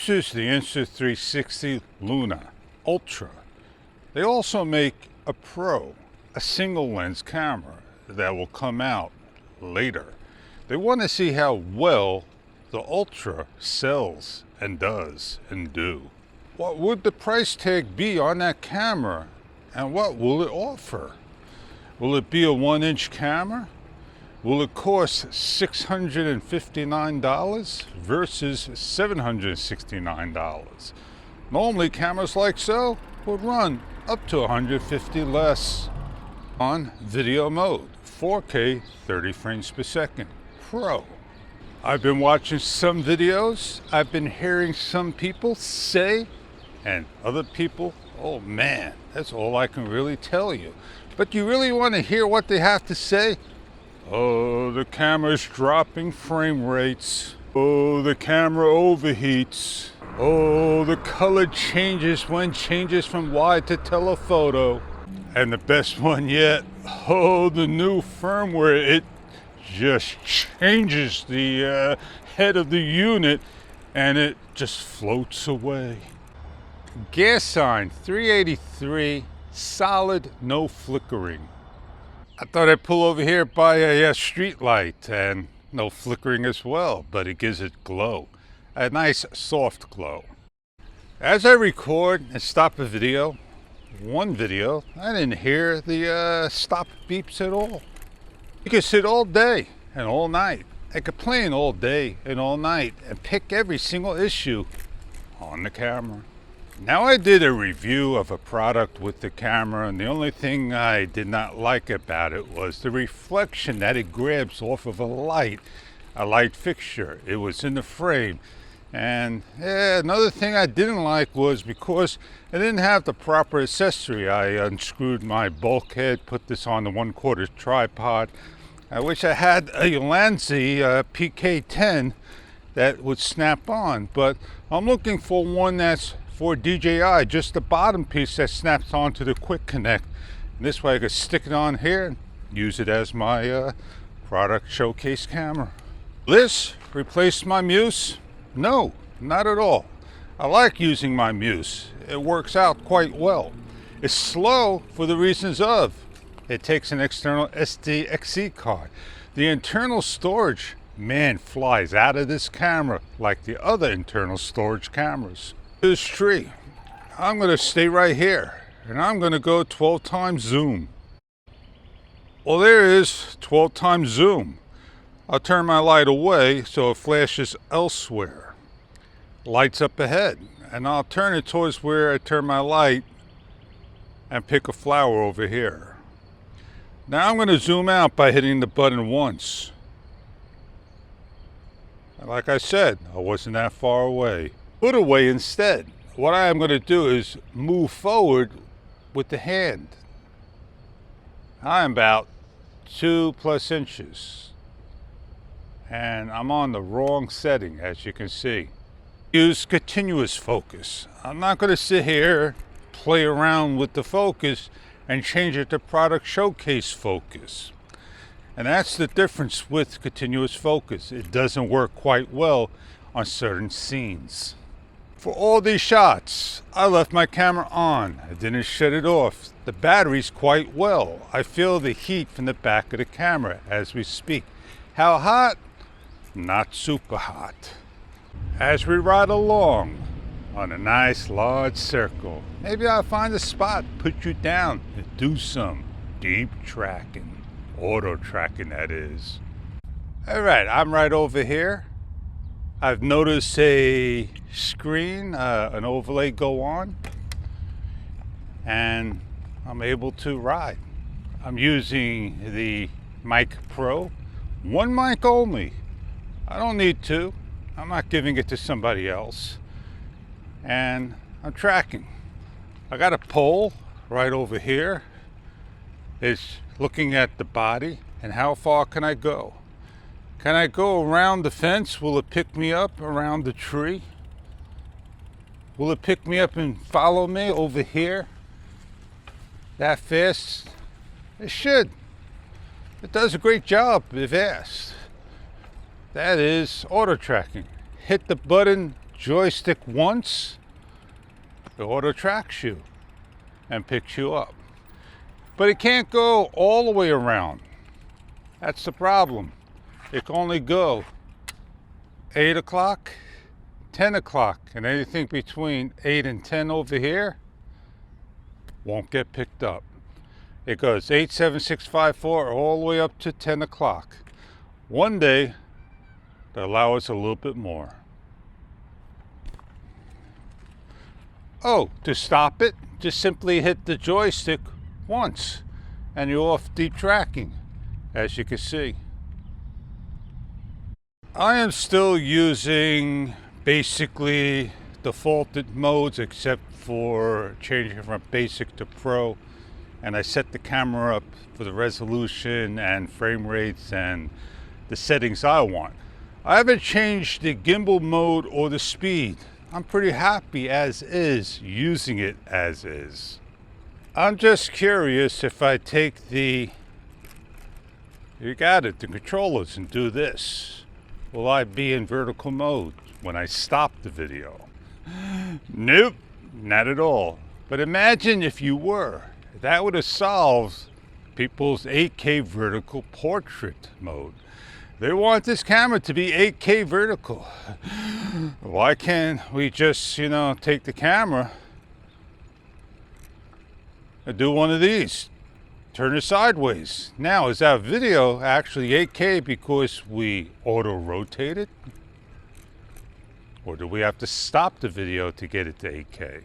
This is the Insta360 Luna Ultra. They also make a Pro, a single lens camera that will come out later. They want to see how well the Ultra sells and does and do. What would the price tag be on that camera and what will it offer? Will it be a 1-inch camera? Will it cost $659 versus $769? Normally cameras like so would run up to $150 less. On video mode, 4K 30 frames per second, Pro. I've been watching some videos, I've been hearing some people say, and other people, oh man, that's all I can really tell you. But you really want to hear what they have to say? Oh, the camera's dropping frame rates. Oh, the camera overheats. Oh, the color changes when changes from wide to telephoto. And the best one yet, oh, the new firmware, it just changes the head of the unit and it just floats away. Gas sign 383, solid, no flickering. I thought I'd pull over here by a street light and no flickering as well, but it gives it glow, a nice soft glow. As I record and stop a video, one video, I didn't hear the stop beeps at all. You can sit all day and all night and complain all day and all night and pick every single issue on the camera. Now I did a review of a product with the camera and the only thing I did not like about it was the reflection that it grabs off of a light fixture. It was in the frame. And another thing I didn't like was because I didn't have the proper accessory. I unscrewed my bulkhead, put this on the 1/4 tripod. I wish I had a Lanzi PK10 that would snap on, but I'm looking for one that's for DJI, just the bottom piece that snaps onto the quick connect. And this way I could stick it on here and use it as my product showcase camera. This replaced my Muse? No, not at all. I like using my Muse. It works out quite well. It's slow for the reasons of it takes an external SDXC card. The internal storage, man, flies out of this camera like the other internal storage cameras. This tree, I'm going to stay right here and I'm going to go 12 times zoom. Well, there is 12 times zoom. I'll turn my light away so it flashes elsewhere. Lights up ahead, and I'll turn it towards where I turn my light and pick a flower over here. Now I'm going to zoom out by hitting the button once. And like I said, I wasn't that far away. Put away instead. What I am going to do is move forward with the hand. I'm about 2+ inches. And I'm on the wrong setting, as you can see. Use continuous focus. I'm not going to sit here, play around with the focus and change it to product showcase focus. And that's the difference with continuous focus. It doesn't work quite well on certain scenes. For all these shots, I left my camera on. I didn't shut it off. The battery's quite well. I feel the heat from the back of the camera as we speak. How hot? Not super hot. As we ride along on a nice large circle, maybe I'll find a spot, put you down, and do some deep tracking. Auto tracking, that is. All right, I'm right over here. I've noticed a screen, an overlay go on, and I'm able to ride. I'm using the Mic Pro, one mic only. I don't need two. I'm not giving it to somebody else. And I'm tracking. I got a pole right over here. It's looking at the body and how far can I go? Can I go around the fence? Will it pick me up around the tree? Will it pick me up and follow me over here that fast? It should. It does a great job if asked. That is auto tracking. Hit the button joystick once, it auto tracks you and picks you up. But it can't go all the way around. That's the problem. It can only go 8 o'clock, 10 o'clock, and anything between 8 and 10 over here won't get picked up. It goes 8, 7, 6, 5, 4 all the way up to 10 o'clock. One day, they'll allow us a little bit more. Oh, to stop it, just simply hit the joystick once and you're off deep tracking, as you can see. I am still using basically defaulted modes except for changing from basic to pro, and I set the camera up for the resolution and frame rates and the settings I want. I haven't changed the gimbal mode or the speed. I'm pretty happy as is, using it as is. I'm just curious if I take the controllers and do this. Will I be in vertical mode when I stop the video? Nope, not at all. But imagine if you were. That would have solved people's 8K vertical portrait mode. They want this camera to be 8K vertical. Why can't we just, take the camera and do one of these? Turn it sideways. Now, is that video actually 8K because we auto-rotate it? Or do we have to stop the video to get it to 8K?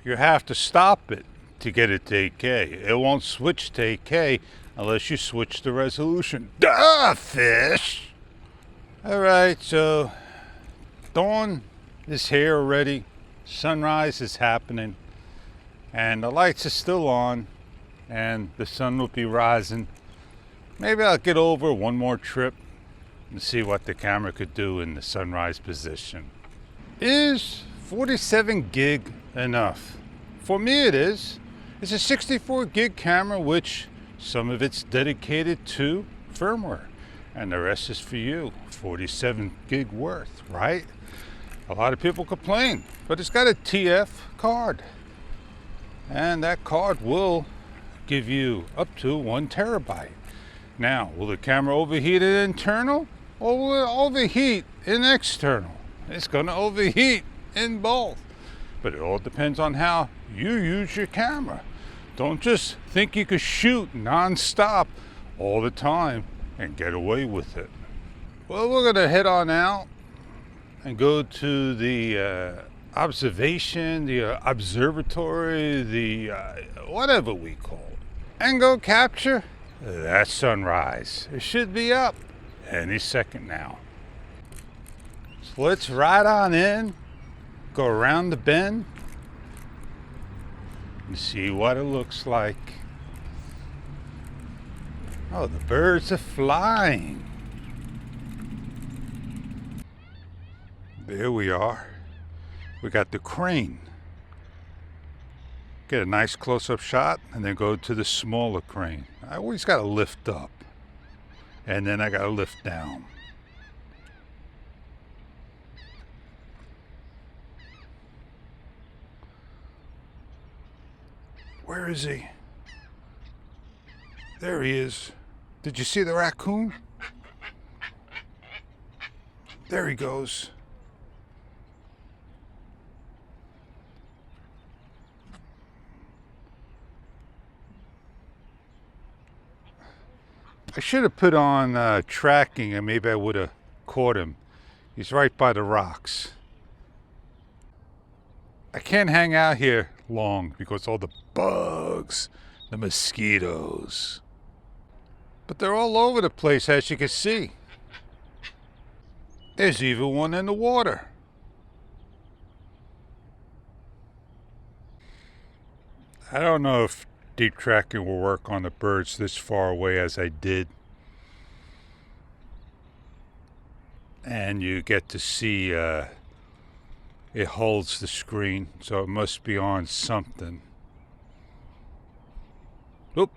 You have to stop it to get it to 8K. It won't switch to 8K unless you switch the resolution. Duh, fish! Alright, so dawn is here already. Sunrise is happening. And the lights are still on. And the sun will be rising. Maybe I'll get over one more trip and see what the camera could do in the sunrise position. Is 47 gig enough? For me it is. It's a 64 gig camera, which some of it's dedicated to firmware and the rest is for you. 47 gig worth, right? A lot of people complain, but it's got a TF card, and that card will give you up to 1 terabyte. Now, will the camera overheat in internal or will it overheat in external? It's going to overheat in both, but it all depends on how you use your camera. Don't just think you could shoot non-stop all the time and get away with it. Well, we're going to head on out and go to the observation, the observatory, the whatever we call it, and go capture that sunrise. It should be up any second now. So let's ride on in, go around the bend, and see what it looks like. Oh, the birds are flying. There we are. We got the crane. Get a nice close-up shot and then go to the smaller crane. I always got to lift up and then I got to lift down. Where is he? There he is. Did you see the raccoon? There he goes. I should have put on tracking and maybe I would have caught him. He's right by the rocks. I can't hang out here long because all the bugs, the mosquitoes. But they're all over the place, as you can see. There's even one in the water. I don't know if deep tracking will work on the birds this far away as I did. And you get to see it holds the screen, so it must be on something. Oop,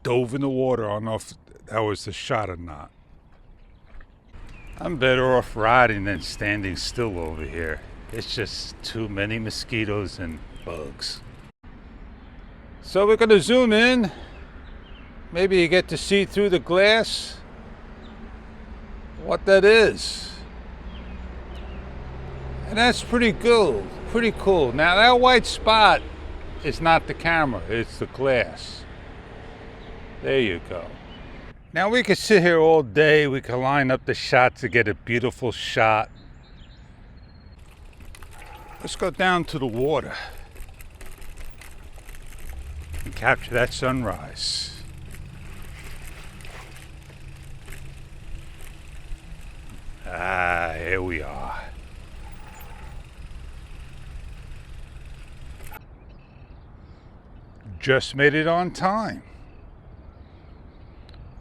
dove in the water. I don't know if that was the shot or not. I'm better off riding than standing still over here. It's just too many mosquitoes and bugs. So we're going to zoom in. Maybe you get to see through the glass what that is. And that's pretty cool. Pretty cool. Now that white spot is not the camera, it's the glass. There you go. Now we could sit here all day. We could line up the shots to get a beautiful shot. Let's go down to the water and capture that sunrise. Ah, here we are. Just made it on time.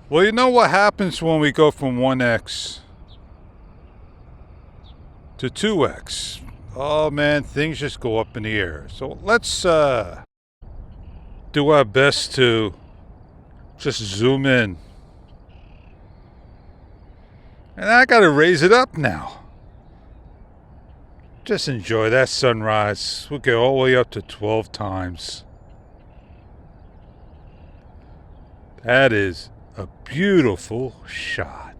Well, you know what happens when we go from 1x to 2x? Oh man, things just go up in the air. So let's do our best to just zoom in. And I gotta raise it up now. Just enjoy that sunrise. We'll get all the way up to 12 times. That is a beautiful shot.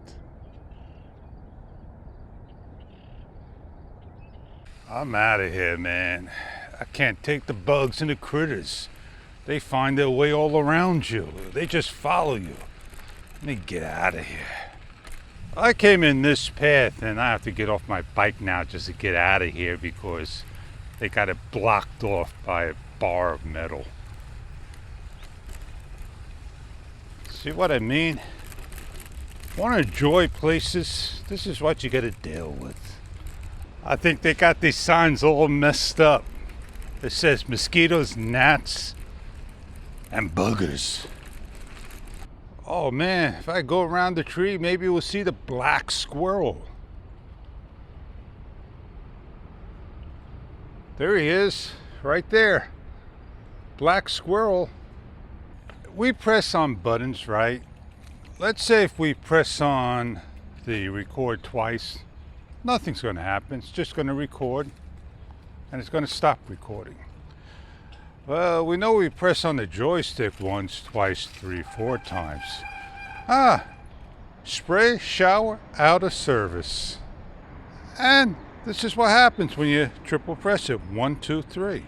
I'm out of here, man. I can't take the bugs and the critters. They find their way all around you. They just follow you. Let me get out of here. I came in this path and I have to get off my bike now just to get out of here because they got it blocked off by a bar of metal. See what I mean? Want to enjoy places? This is what you got to deal with. I think they got these signs all messed up. It says mosquitoes, gnats, and buggers. Oh man, if I go around the tree, maybe we'll see the black squirrel. There he is, right there. Black squirrel. We press on buttons, right? Let's say if we press on the record twice, nothing's going to happen. It's just going to record and it's going to stop recording. Well, we know we press on the joystick once, twice, 3, 4 times. Spray shower out of service. And this is what happens when you triple press it. 1, 2, 3.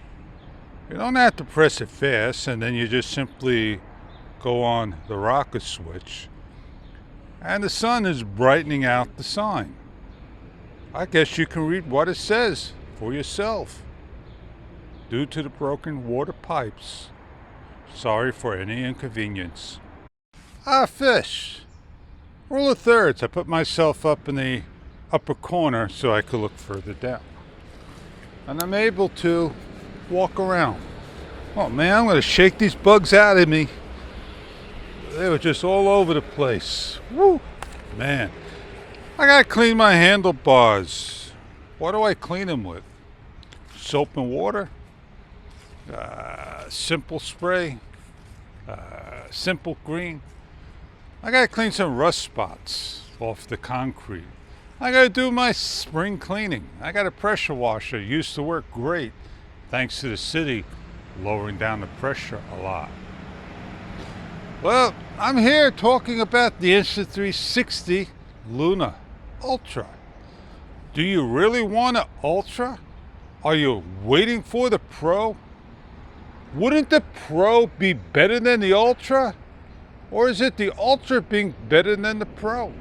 You don't have to press it fast, and then you just simply go on the rocket switch. And the sun is brightening out the sign. I guess you can read what it says for yourself. Due to the broken water pipes, sorry for any inconvenience. Fish. Rule of thirds. I put myself up in the upper corner so I could look further down. And I'm able to walk around. Oh man, I'm going to shake these bugs out of me. They were just all over the place. Woo! Man. I got to clean my handlebars. What do I clean them with? Soap and water? Simple spray, simple green. I gotta clean some rust spots off the concrete. I gotta do my spring cleaning. I got a pressure washer, used to work great thanks to the city lowering down the pressure a lot. Well, I'm here talking about the Insta360 Luna Ultra. Do you really want an Ultra? Are you waiting for the Pro? Wouldn't the Pro be better than the Ultra? Or is it the Ultra being better than the Pro?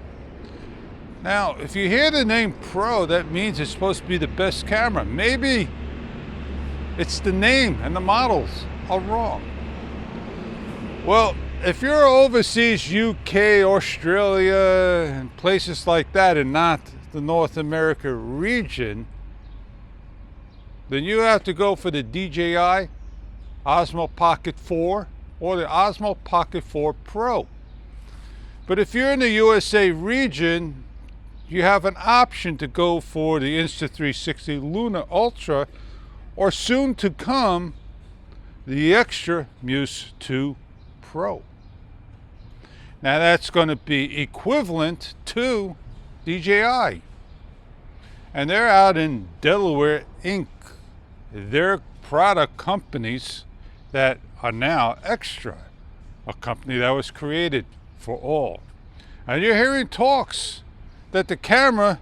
Now, if you hear the name Pro, that means it's supposed to be the best camera. Maybe it's the name and the models are wrong. Well, if you're overseas, UK, Australia, and places like that, and not the North America region, then you have to go for the DJI Osmo Pocket 4 or the Osmo Pocket 4 Pro. But if you're in the USA region, you have an option to go for the Insta360 Luna Ultra, or soon to come, the Extra Muse 2 Pro. Now that's going to be equivalent to DJI. And they're out in Delaware, Inc. They're product companies that are now Extra, a company that was created for all. And you're hearing talks that the camera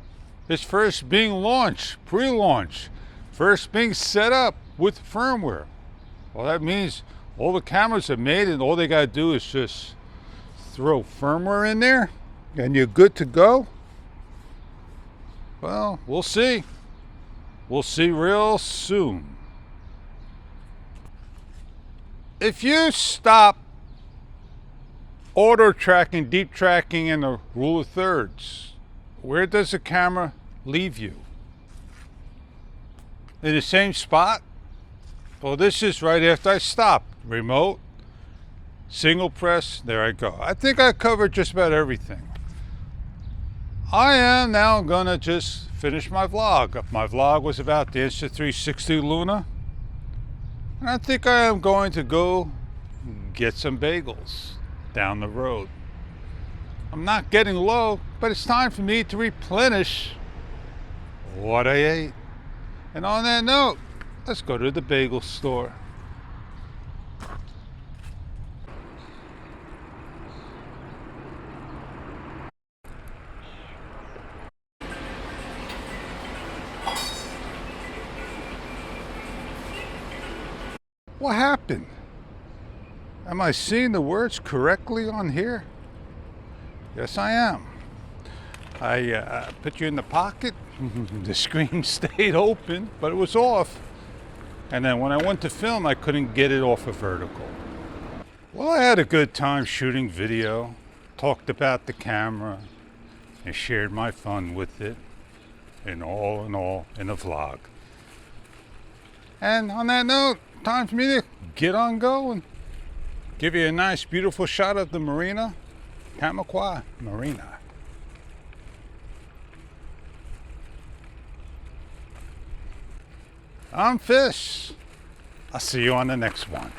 is first being launched, pre-launch, first being set up with firmware. Well, that means all the cameras are made and all they got to do is just throw firmware in there and you're good to go. Well, we'll see. We'll see real soon. If you stop auto tracking, deep tracking, and the rule of thirds, where does the camera leave you? In the same spot? Well, this is right after I stopped. Remote, single press, there I go. I think I covered just about everything. I am now gonna just finish my vlog. My vlog was about the Insta360 Luna. And I think I am going to go get some bagels down the road. I'm not getting low, but it's time for me to replenish what I ate. And on that note, let's go to the bagel store. What happened? Am I seeing the words correctly on here? Yes, I am. I put you in the pocket. The screen stayed open, but it was off. And then when I went to film, I couldn't get it off of vertical. Well, I had a good time shooting video, talked about the camera, and shared my fun with it, in all in a vlog. And on that note, time for me to get on going. Give you a nice, beautiful shot of the marina, Tamaqua Marina. I'm Fish. I'll see you on the next one.